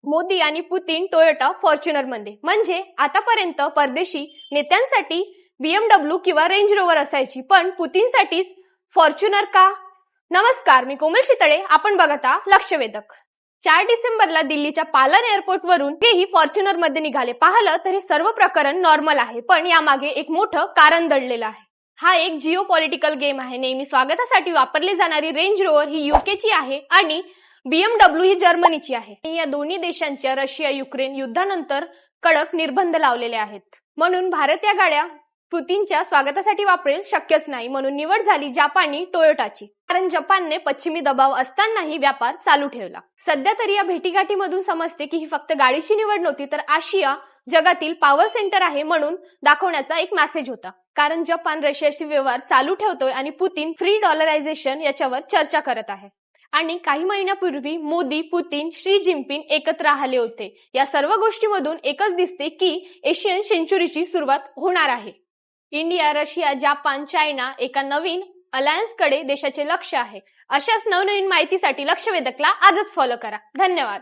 मोदी आणि Putin Toyota Fortuner मध्ये, म्हणजे आतापर्यंत परदेशी नेत्यांसाठी BMW किंवा रेंज रोवर असायची, पण पुतीनसाठीच फॉर्च्युनर का? नमस्कार, मी कोमल शितळे, आपण बघत आहात लक्षवेधक. 4 डिसेंबरला दिल्लीच्या पालन एअरपोर्ट वरून हेही फॉर्च्युनर मध्ये निघाले. पाहिलं तर हे सर्व प्रकरण नॉर्मल आहे, पण यामागे एक मोठं कारण दडलेलं आहे. हा एक जिओ पॉलिटिकल गेम आहे. नेहमी स्वागतासाठी वापरली जाणारी रेंज रोवर ही युकेची आहे आणि BMW ही जर्मनीची आहे. या दोन्ही देशांच्या रशिया युक्रेन युद्धानंतर कडक निर्बंध लावलेले आहेत. म्हणून भारत या गाड्या पुतीनच्या स्वागतासाठी वापरेल शक्यच नाही. म्हणून निवड झाली जापानी टोयोटाची, कारण जपानने पश्चिमी दबाव असतानाही व्यापार चालू ठेवला. सध्या तरी या भेटीगाठीमधून समजते की ही फक्त गाडीची निवड नव्हती, तर आशिया जगातील पॉवर सेंटर आहे म्हणून दाखवण्याचा एक मेसेज होता. कारण जपान रशियाशी व्यवहार चालू ठेवतोय आणि पुतीन फ्री डॉलरायझेशन याच्यावर चर्चा करत आहे. आणि काही महिन्यापूर्वी मोदी, पुतीन, शी जिनपिंग एकत्र आले होते. या सर्व गोष्टीमधून एकच दिसते की एशियन सेंचुरीची सुरुवात होणार आहे. इंडिया, रशिया, जापान, चायना एका नवीन अलायन्सकडे देशाचे लक्ष आहे. अशाच नवनवीन माहितीसाठी लक्षवेधकला आजच फॉलो करा. धन्यवाद.